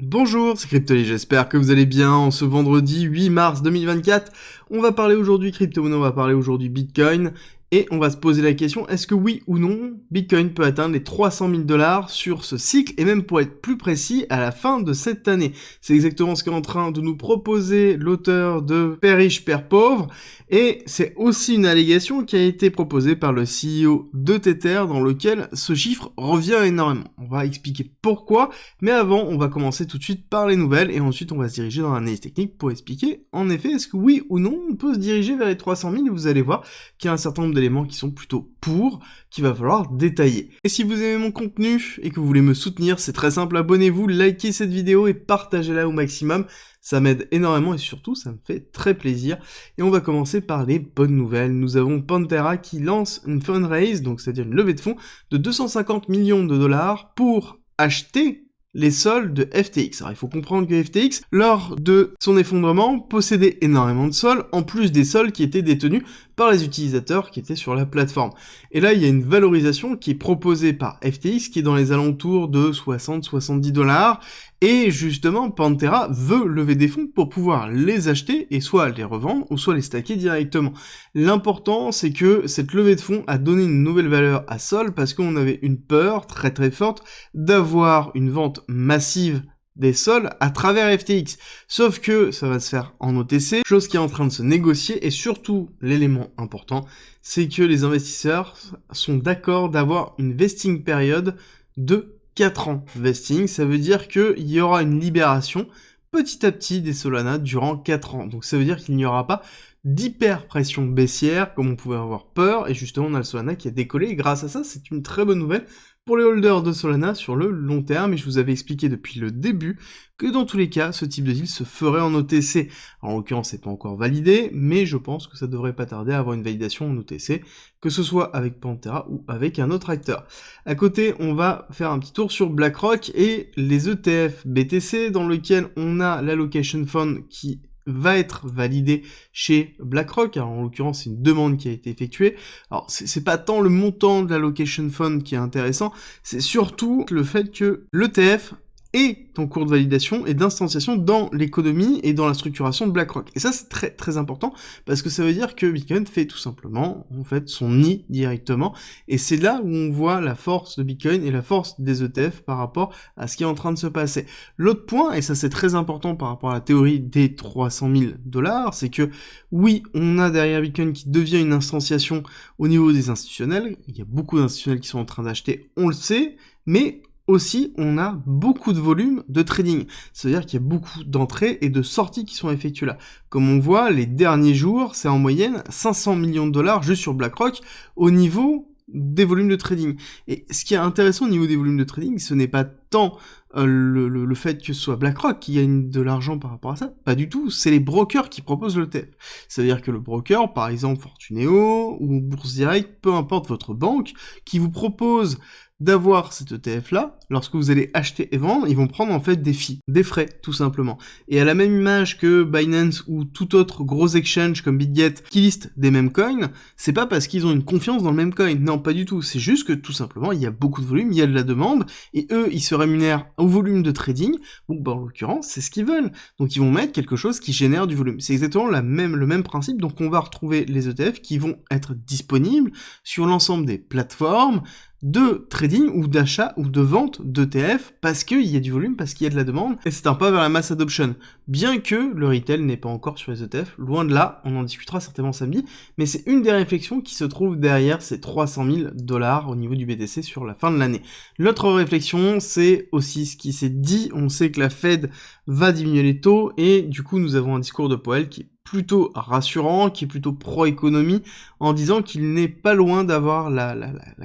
Bonjour, c'est Cryptoly, j'espère que vous allez bien. En ce vendredi 8 mars 2024, on va parler aujourd'hui crypto-monnaie, on va parler aujourd'hui Bitcoin, et on va se poser la question, est-ce que oui ou non, Bitcoin peut atteindre les 300 000 $ sur ce cycle, et même pour être plus précis, à la fin de cette année. C'est exactement ce qu'est en train de nous proposer l'auteur de Père riche, Père pauvre, et c'est aussi une allégation qui a été proposée par le CEO de Tether, dans lequel ce chiffre revient énormément. On va expliquer pourquoi, mais avant, on va commencer tout de suite par les nouvelles, et ensuite on va se diriger dans l'analyse technique pour expliquer, en effet, est-ce que oui ou non, on peut se diriger vers les 300 000, et vous allez voir qu'il y a un certain nombre d'éléments qui sont plutôt pour, qu'il va falloir détailler. Et si vous aimez mon contenu, et que vous voulez me soutenir, c'est très simple, abonnez-vous, likez cette vidéo, et partagez-la au maximum, ça m'aide énormément, et surtout, ça me fait très plaisir. Et on va commencer par les bonnes nouvelles. Nous avons Pantera qui lance une fundraise, donc c'est-à-dire une levée de fonds, de 250 millions de dollars pour acheter les sols de FTX. Alors il faut comprendre que FTX, lors de son effondrement, possédait énormément de sols, en plus des sols qui étaient détenus par les utilisateurs qui étaient sur la plateforme. Et là, il y a une valorisation qui est proposée par FTX, qui est dans les alentours de 60-70 $, et justement, Pantera veut lever des fonds pour pouvoir les acheter, et soit les revendre, ou soit les stacker directement. L'important, c'est que cette levée de fonds a donné une nouvelle valeur à Sol, parce qu'on avait une peur très très forte d'avoir une vente massive des sols à travers FTX. Sauf que ça va se faire en OTC, chose qui est en train de se négocier, et surtout, l'élément important, c'est que les investisseurs sont d'accord d'avoir une vesting période de 4 ans. Vesting, ça veut dire qu'il y aura une libération petit à petit des Solana durant 4 ans. Donc ça veut dire qu'il n'y aura pas d'hyper pression baissière comme on pouvait avoir peur, et justement on a le Solana qui a décollé, et grâce à ça c'est une très bonne nouvelle pour les holders de Solana sur le long terme, et je vous avais expliqué depuis le début que dans tous les cas, ce type de deal se ferait en OTC. Alors, en l'occurrence, c'est pas encore validé, mais je pense que ça devrait pas tarder à avoir une validation en OTC, que ce soit avec Pantera ou avec un autre acteur. À côté, on va faire un petit tour sur BlackRock et les ETF BTC, dans lequel on a l'allocation fund qui va être validé chez BlackRock. Alors en l'occurrence c'est une demande qui a été effectuée. Alors c'est pas tant le montant de l'allocation fund qui est intéressant, c'est surtout le fait que l'ETF est en cours de validation et d'instanciation dans l'économie et dans la structuration de BlackRock. Et ça, c'est très très important, parce que ça veut dire que Bitcoin fait tout simplement, en fait, son nid directement, et c'est là où on voit la force de Bitcoin et la force des ETF par rapport à ce qui est en train de se passer. L'autre point, et ça c'est très important par rapport à la théorie des 300 000 $, c'est que, oui, on a derrière Bitcoin qui devient une instanciation au niveau des institutionnels, il y a beaucoup d'institutionnels qui sont en train d'acheter, on le sait, mais aussi, on a beaucoup de volume de trading. C'est-à-dire qu'il y a beaucoup d'entrées et de sorties qui sont effectuées là. Comme on voit, les derniers jours, c'est en moyenne 500 millions de $ juste sur BlackRock au niveau des volumes de trading. Et ce qui est intéressant au niveau des volumes de trading, ce n'est pas tant le fait que ce soit BlackRock qui gagne de l'argent par rapport à ça, pas du tout, c'est les brokers qui proposent l'ETF. C'est-à-dire que le broker, par exemple Fortuneo ou Bourse Direct, peu importe votre banque, qui vous propose d'avoir cet ETF-là, lorsque vous allez acheter et vendre, ils vont prendre en fait des fees, des frais, tout simplement. Et à la même image que Binance ou tout autre gros exchange comme BitGet qui liste des mêmes coins, c'est pas parce qu'ils ont une confiance dans le même coin, non pas du tout, c'est juste que tout simplement il y a beaucoup de volume, il y a de la demande, et eux ils se rémunèrent au volume de trading, donc en l'occurrence c'est ce qu'ils veulent, donc ils vont mettre quelque chose qui génère du volume. C'est exactement le même principe, donc on va retrouver les ETF qui vont être disponibles sur l'ensemble des plateformes de trading ou d'achat ou de vente d'ETF parce qu'il y a du volume, parce qu'il y a de la demande, et c'est un pas vers la mass adoption. Bien que le retail n'est pas encore sur les ETF, loin de là, on en discutera certainement samedi, mais c'est une des réflexions qui se trouve derrière ces 300 000 $ au niveau du BTC sur la fin de l'année. L'autre réflexion, c'est aussi ce qui s'est dit, on sait que la Fed va diminuer les taux, et du coup nous avons un discours de Powell qui est plutôt rassurant, qui est plutôt pro-économie, en disant qu'il n'est pas loin d'avoir la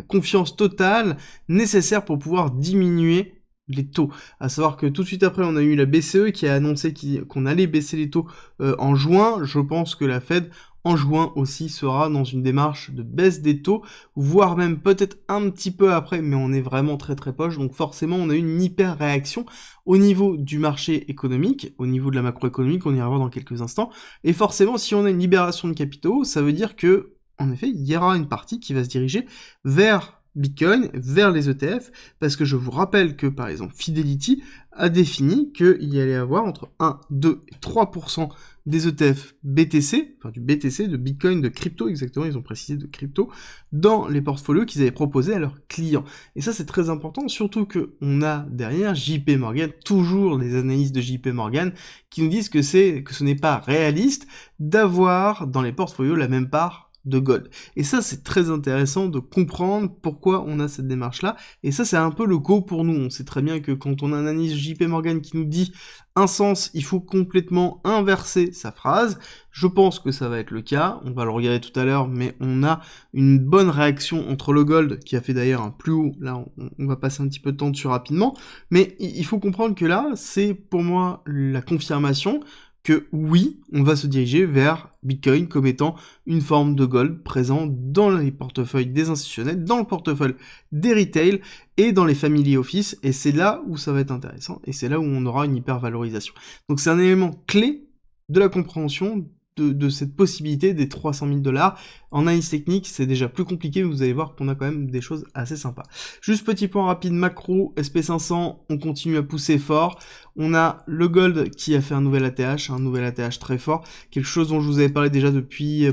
confiance totale nécessaire pour pouvoir diminuer les taux. À savoir que tout de suite après, on a eu la BCE qui a annoncé qu'on allait baisser les taux en juin. Je pense que la Fed, en juin aussi, sera dans une démarche de baisse des taux, voire même peut-être un petit peu après, mais on est vraiment très très proche, donc forcément on a eu une hyper réaction au niveau du marché économique, au niveau de la macroéconomique, on ira voir dans quelques instants, et forcément si on a une libération de capitaux, ça veut dire que, en effet, il y aura une partie qui va se diriger vers Bitcoin vers les ETF, parce que je vous rappelle que, par exemple, Fidelity a défini qu'il y allait avoir entre 1, 2 et 3% des ETF BTC, enfin du BTC, de Bitcoin, de crypto exactement, ils ont précisé de crypto, dans les portfolios qu'ils avaient proposés à leurs clients. Et ça c'est très important, surtout que on a derrière JP Morgan, toujours les analystes de JP Morgan, qui nous disent que ce n'est pas réaliste d'avoir dans les portfolios la même part de gold. Et ça, c'est très intéressant de comprendre pourquoi on a cette démarche-là, et ça, c'est un peu le go pour nous. On sait très bien que quand on a un analyste JP Morgan qui nous dit un sens, il faut complètement inverser sa phrase. Je pense que ça va être le cas, on va le regarder tout à l'heure, mais on a une bonne réaction entre le gold, qui a fait d'ailleurs un plus haut, là on va passer un petit peu de temps dessus rapidement, mais il faut comprendre que là, c'est pour moi la confirmation que oui, on va se diriger vers Bitcoin comme étant une forme de gold présent dans les portefeuilles des institutionnels, dans le portefeuille des retail et dans les family office, et c'est là où ça va être intéressant, et c'est là où on aura une hyper valorisation. Donc c'est un élément clé de la compréhension de cette possibilité des 300 000 $. En analyse technique, c'est déjà plus compliqué, mais vous allez voir qu'on a quand même des choses assez sympas. Juste petit point rapide macro, SP500, on continue à pousser fort. On a le gold qui a fait un nouvel ATH très fort, quelque chose dont je vous avais parlé déjà depuis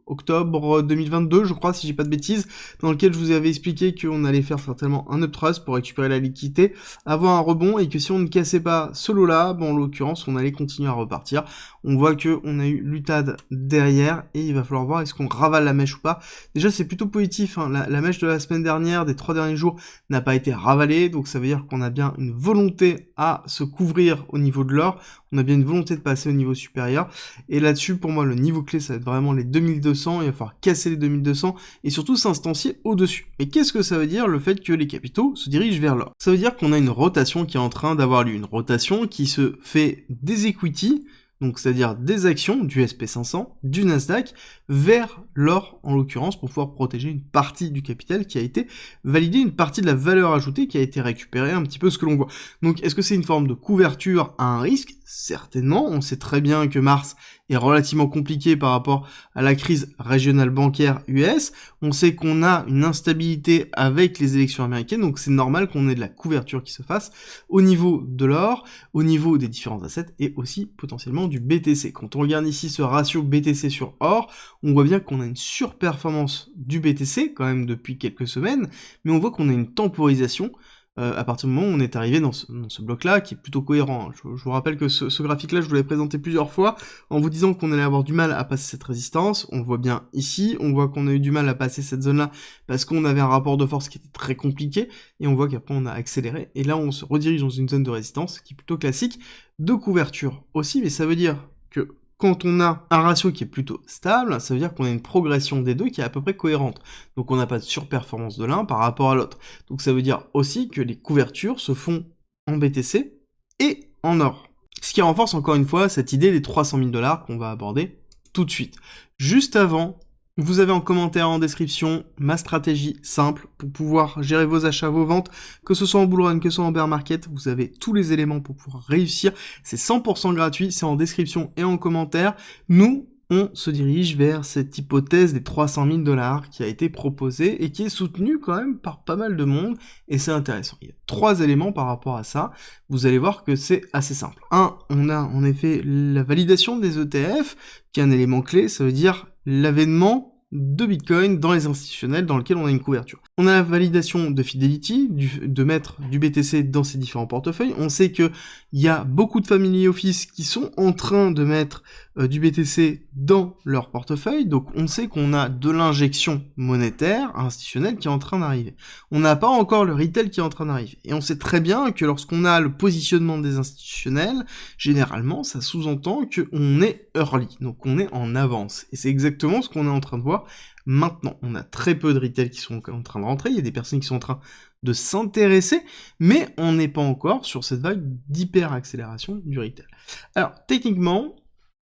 octobre 2022, je crois, si j'ai pas de bêtises, dans lequel je vous avais expliqué qu'on allait faire certainement un uptrust pour récupérer la liquidité, avoir un rebond, et que si on ne cassait pas ce lot-là, bon, en l'occurrence, on allait continuer à repartir. On voit que on a eu l'UTAD derrière, et il va falloir voir est-ce qu'on ravale la mèche ou pas. Déjà, c'est plutôt positif, hein. La mèche de la semaine dernière, des 3 derniers jours, n'a pas été ravalée, donc ça veut dire qu'on a bien une volonté à se couvrir au niveau de l'or, on a bien une volonté de passer au niveau supérieur, et là-dessus, pour moi, le niveau clé, ça va être vraiment les 2200, il va falloir casser les 2200, et surtout s'instancier au-dessus. Mais qu'est-ce que ça veut dire, le fait que les capitaux se dirigent vers l'or? Ça veut dire qu'on a une rotation qui est en train d'avoir lieu, une rotation qui se fait des equity, donc c'est-à-dire des actions du SP500, du Nasdaq, vers l'or en l'occurrence, pour pouvoir protéger une partie du capital qui a été validé, une partie de la valeur ajoutée qui a été récupérée, un petit peu ce que l'on voit. Donc est-ce que c'est une forme de couverture à un risque? Certainement, on sait très bien que mars est relativement compliqué par rapport à la crise régionale bancaire US, on sait qu'on a une instabilité avec les élections américaines, donc c'est normal qu'on ait de la couverture qui se fasse au niveau de l'or, au niveau des différents assets, et aussi potentiellement du BTC. Quand on regarde ici ce ratio BTC sur or, on voit bien qu'on a une surperformance du BTC, quand même depuis quelques semaines, mais on voit qu'on a une temporisation à partir du moment où on est arrivé dans ce bloc-là, qui est plutôt cohérent. Je vous rappelle que ce graphique-là, je vous l'avais présenté plusieurs fois, en vous disant qu'on allait avoir du mal à passer cette résistance. On le voit bien ici, on voit qu'on a eu du mal à passer cette zone-là, parce qu'on avait un rapport de force qui était très compliqué, et on voit qu'après on a accéléré, et là on se redirige dans une zone de résistance, qui est plutôt classique, de couverture aussi, mais ça veut dire que quand on a un ratio qui est plutôt stable, ça veut dire qu'on a une progression des deux qui est à peu près cohérente. Donc on n'a pas de surperformance de l'un par rapport à l'autre. Donc ça veut dire aussi que les couvertures se font en BTC et en or. Ce qui renforce encore une fois cette idée des 300 000 $ qu'on va aborder tout de suite. Juste avant, vous avez en commentaire en description ma stratégie simple pour pouvoir gérer vos achats, vos ventes, que ce soit en bull run, que ce soit en bear market, vous avez tous les éléments pour pouvoir réussir, c'est 100% gratuit, c'est en description et en commentaire. Nous, on se dirige vers cette hypothèse des 300 000 $ qui a été proposée et qui est soutenue quand même par pas mal de monde, et c'est intéressant. Il y a 3 éléments par rapport à ça, vous allez voir que c'est assez simple. 1, on a en effet la validation des ETF, qui est un élément clé, ça veut dire l'avènement de Bitcoin dans les institutionnels dans lequel on a une couverture. On a la validation de Fidelity, de mettre du BTC dans ces différents portefeuilles. On sait que il y a beaucoup de family office qui sont en train de mettre du BTC dans leur portefeuille, donc on sait qu'on a de l'injection monétaire institutionnelle qui est en train d'arriver. On n'a pas encore le retail qui est en train d'arriver. Et on sait très bien que lorsqu'on a le positionnement des institutionnels, généralement ça sous-entend qu'on est early, donc on est en avance. Et c'est exactement ce qu'on est en train de voir maintenant. On a très peu de retail qui sont en train de rentrer, il y a des personnes qui sont en train de s'intéresser, mais on n'est pas encore sur cette vague d'hyper-accélération du retail. Alors, techniquement,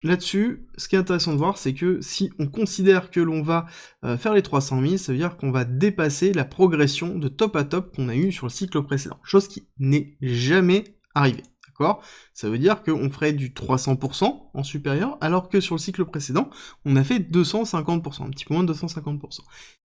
là-dessus, ce qui est intéressant de voir, c'est que si on considère que l'on va faire les 300 000, ça veut dire qu'on va dépasser la progression de top à top qu'on a eu sur le cycle précédent, chose qui n'est jamais arrivée. D'accord ? Ça veut dire qu'on ferait du 300% en supérieur, alors que sur le cycle précédent, on a fait 250%, un petit peu moins de 250%.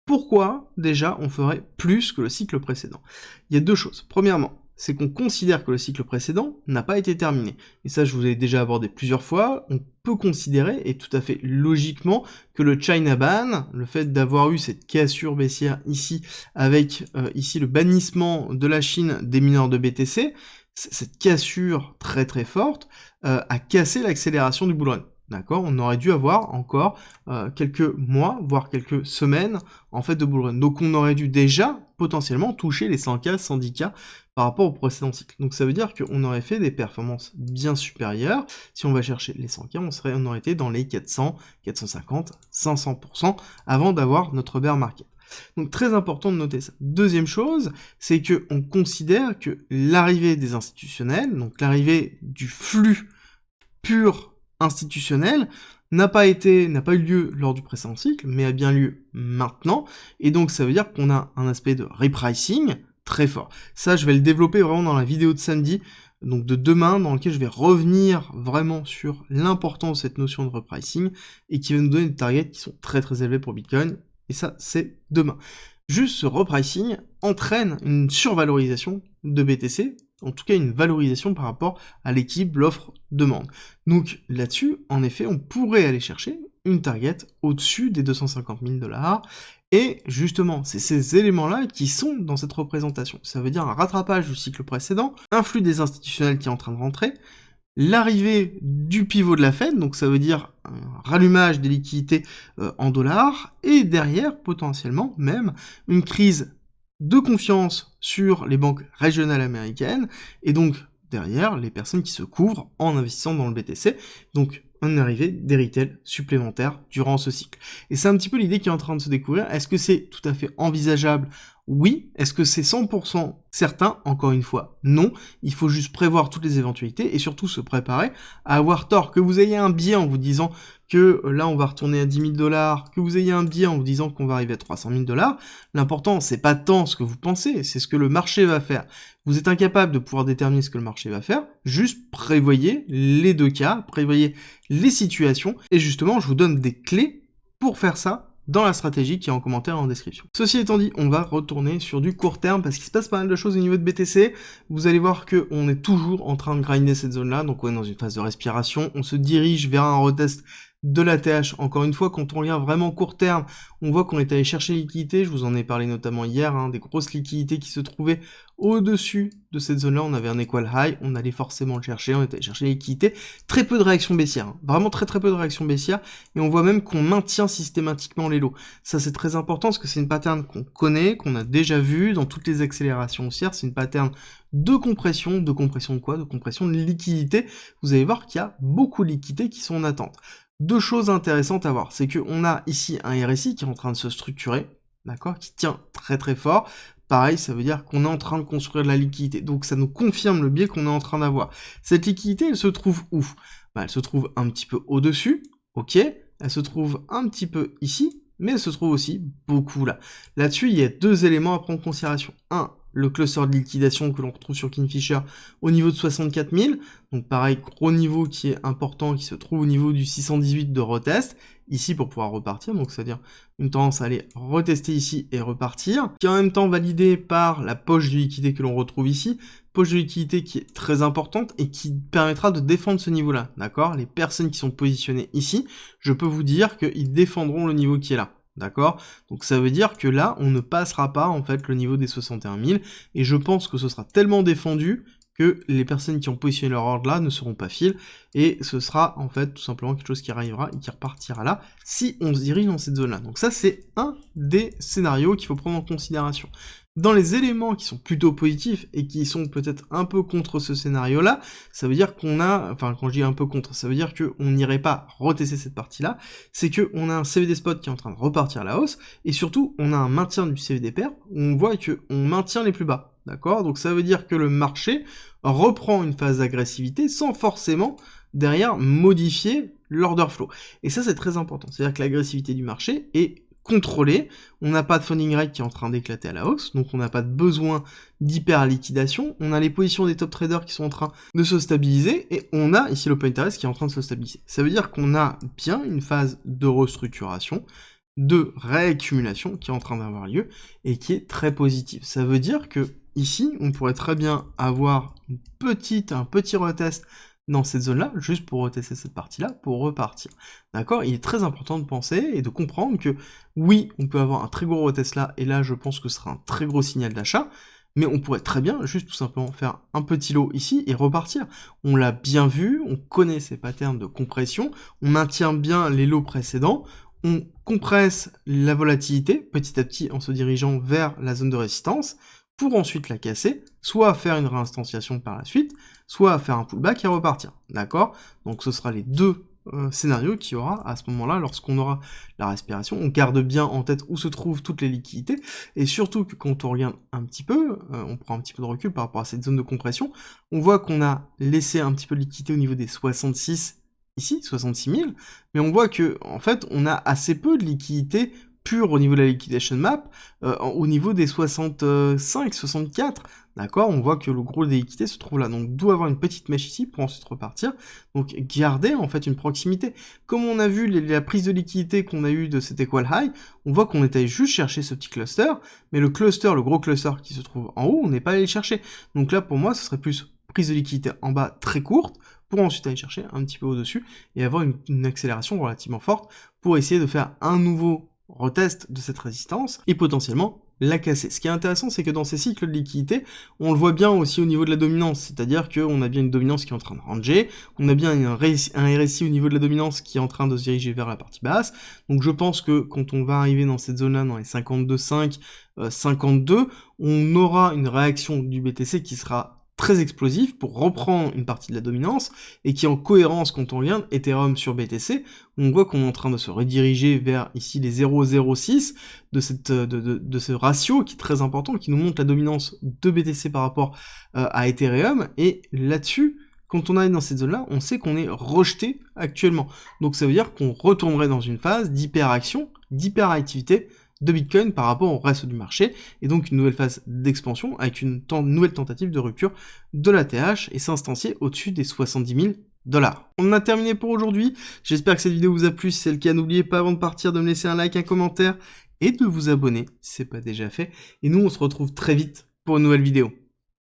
Pourquoi, déjà, on ferait plus que le cycle précédent? Il y a deux choses. Premièrement, c'est qu'on considère que le cycle précédent n'a pas été terminé. Et ça, je vous ai déjà abordé plusieurs fois. On peut considérer, et tout à fait logiquement, que le China Ban, le fait d'avoir eu cette cassure baissière ici, avec ici le bannissement de la Chine des mineurs de BTC, cette cassure très très forte a cassé l'accélération du bull run. D'accord, on aurait dû avoir encore quelques mois, voire quelques semaines, en fait, de bull run. Donc on aurait dû déjà, potentiellement, toucher les 100K, 110K par rapport au précédent cycle. Donc ça veut dire qu'on aurait fait des performances bien supérieures. Si on va chercher les 100K, on aurait été dans les 400, 450, 500% avant d'avoir notre bear market. Donc très important de noter ça. Deuxième chose, c'est qu'on considère que l'arrivée des institutionnels, donc l'arrivée du flux pur institutionnel, n'a pas eu lieu lors du précédent cycle, mais a bien lieu maintenant, et donc ça veut dire qu'on a un aspect de repricing très fort. Ça, je vais le développer vraiment dans la vidéo de samedi, donc de demain, dans lequel je vais revenir vraiment sur l'importance de cette notion de repricing, et qui va nous donner des targets qui sont très très élevés pour Bitcoin, et ça, c'est demain. Juste ce repricing entraîne une survalorisation de BTC, en tout cas une valorisation par rapport à l'équilibre l'offre-demande. Donc là-dessus, en effet, on pourrait aller chercher une target au-dessus des 250 000 $, et justement, c'est ces éléments-là qui sont dans cette représentation. Ça veut dire un rattrapage du cycle précédent, un flux des institutionnels qui est en train de rentrer, l'arrivée du pivot de la Fed, donc ça veut dire un rallumage des liquidités en dollars, et derrière, potentiellement, même, une crise de confiance sur les banques régionales américaines, et donc, derrière, les personnes qui se couvrent en investissant dans le BTC, donc une arrivée des retails supplémentaires durant ce cycle. Et c'est un petit peu l'idée qui est en train de se découvrir. Est-ce que c'est tout à fait envisageable? Oui. Est-ce que c'est 100% certain? Encore une fois, non. Il faut juste prévoir toutes les éventualités et surtout se préparer à avoir tort. Que vous ayez un biais en vous disant que là on va retourner à 10 000 $, que vous ayez un biais en vous disant qu'on va arriver à 300 000 $, l'important c'est pas tant ce que vous pensez, c'est ce que le marché va faire. Vous êtes incapable de pouvoir déterminer ce que le marché va faire, juste prévoyez les deux cas, prévoyez les situations, et justement je vous donne des clés pour faire ça dans la stratégie qui est en commentaire et en description. Ceci étant dit, on va retourner sur du court terme parce qu'il se passe pas mal de choses au niveau de BTC. Vous allez voir que on est toujours en train de grinder cette zone-là, donc on est dans une phase de respiration, on se dirige vers un retest de la TH. Encore une fois, quand on regarde vraiment court terme, on voit qu'on est allé chercher les liquidités, je vous en ai parlé notamment hier, des grosses liquidités qui se trouvaient au-dessus de cette zone-là, on avait un equal high, on allait forcément le chercher, on est allé chercher les liquidités, très peu de réactions baissières, vraiment très peu de réactions baissières, et on voit même qu'on maintient systématiquement les lots. Ça c'est très important parce que c'est une pattern qu'on connaît, qu'on a déjà vu dans toutes les accélérations haussières, c'est une pattern de compression de quoi? De compression de liquidité. Vous allez voir qu'il y a beaucoup de liquidités qui sont en attente. Deux choses intéressantes à voir, c'est qu'on a ici un RSI qui est en train de se structurer, d'accord, qui tient très très fort. Pareil, ça veut dire qu'on est en train de construire de la liquidité, donc ça nous confirme le biais qu'on est en train d'avoir. Cette liquidité, elle se trouve où? Elle se trouve un petit peu au-dessus, ok, elle se trouve un petit peu ici, mais elle se trouve aussi beaucoup là. Là-dessus, il y a deux éléments à prendre en considération. Un, le cluster de liquidation que l'on retrouve sur Kingfisher au niveau de 64 000, donc pareil, gros niveau qui est important, qui se trouve au niveau du 618 de retest, ici pour pouvoir repartir, donc c'est-à-dire une tendance à aller retester ici et repartir, qui est en même temps validée par la poche de liquidité que l'on retrouve ici, poche de liquidité qui est très importante et qui permettra de défendre ce niveau-là, d'accord? Les personnes qui sont positionnées ici, je peux vous dire qu'ils défendront le niveau qui est là. D'accord? Donc ça veut dire que là, on ne passera pas en fait le niveau des 61 000, et je pense que ce sera tellement défendu que les personnes qui ont positionné leur ordre là ne seront pas files, et ce sera en fait tout simplement quelque chose qui arrivera et qui repartira là, si on se dirige dans cette zone-là. Donc ça c'est un des scénarios qu'il faut prendre en considération. Dans les éléments qui sont plutôt positifs et qui sont peut-être un peu contre ce scénario-là, ça veut dire qu'on a, enfin quand je dis un peu contre, ça veut dire qu'on n'irait pas retester cette partie-là, c'est qu'on a un CVD spot qui est en train de repartir à la hausse, et surtout on a un maintien du CVD pair, où on voit qu'on maintient les plus bas, d'accord? Donc ça veut dire que le marché reprend une phase d'agressivité sans forcément derrière modifier l'order flow. Et ça c'est très important, c'est-à-dire que l'agressivité du marché est contrôlé, on n'a pas de funding rate qui est en train d'éclater à la hausse, donc on n'a pas de besoin d'hyper liquidation, on a les positions des top traders qui sont en train de se stabiliser, et on a ici l'open interest qui est en train de se stabiliser. Ça veut dire qu'on a bien une phase de restructuration, de réaccumulation qui est en train d'avoir lieu et qui est très positive. Ça veut dire que ici, on pourrait très bien avoir un petit retest dans cette zone-là, juste pour retester cette partie-là, pour repartir. D'accord? Il est très important de penser et de comprendre que, oui, on peut avoir un très gros retest là, et là, je pense que ce sera un très gros signal d'achat, mais on pourrait très bien juste tout simplement faire un petit lot ici et repartir. On l'a bien vu, on connaît ces patterns de compression, on maintient bien les lots précédents, on compresse la volatilité petit à petit en se dirigeant vers la zone de résistance, pour ensuite la casser, soit faire une réinstanciation par la suite, soit faire un pullback et repartir, d'accord? Donc ce sera les deux scénarios qu'il y aura à ce moment-là, lorsqu'on aura la respiration. On garde bien en tête où se trouvent toutes les liquidités, et surtout que quand on regarde un petit peu, on prend un petit peu de recul par rapport à cette zone de compression, on voit qu'on a laissé un petit peu de liquidité au niveau des 66, ici, 66 000, mais on voit que, en fait, on a assez peu de liquidité pure au niveau de la liquidation map, au niveau des 65, 64, d'accord? On voit que le gros des liquidités se trouve là, donc d'où avoir une petite mèche ici pour ensuite repartir, donc garder en fait une proximité. Comme on a vu la prise de liquidité qu'on a eu de cet equal high, on voit qu'on était juste chercher ce petit cluster, mais le gros cluster qui se trouve en haut, on n'est pas allé le chercher. Donc là pour moi ce serait plus prise de liquidité en bas très courte, pour ensuite aller chercher un petit peu au-dessus, et avoir une accélération relativement forte, pour essayer de faire un nouveau retest de cette résistance, et potentiellement la casser. Ce qui est intéressant, c'est que dans ces cycles de liquidité, on le voit bien aussi au niveau de la dominance, c'est-à-dire qu'on a bien une dominance qui est en train de ranger, on a bien un RSI au niveau de la dominance qui est en train de se diriger vers la partie basse, donc je pense que quand on va arriver dans cette zone-là, dans les 52,5, 52, on aura une réaction du BTC qui sera très explosif pour reprendre une partie de la dominance, et qui est en cohérence quand on regarde Ethereum sur BTC, on voit qu'on est en train de se rediriger vers ici les 0,06 de ce ratio qui est très important, qui nous montre la dominance de BTC par rapport à Ethereum, et là-dessus, quand on arrive dans cette zone-là, on sait qu'on est rejeté actuellement. Donc ça veut dire qu'on retournerait dans une phase d'hyperaction, d'hyperactivité de Bitcoin par rapport au reste du marché, et donc une nouvelle phase d'expansion avec une nouvelle tentative de rupture de la TH et s'instancier au-dessus des 70 000 $. On a terminé pour aujourd'hui, j'espère que cette vidéo vous a plu, si c'est le cas, n'oubliez pas avant de partir de me laisser un like, un commentaire, et de vous abonner si c'est pas déjà fait, et nous on se retrouve très vite pour une nouvelle vidéo.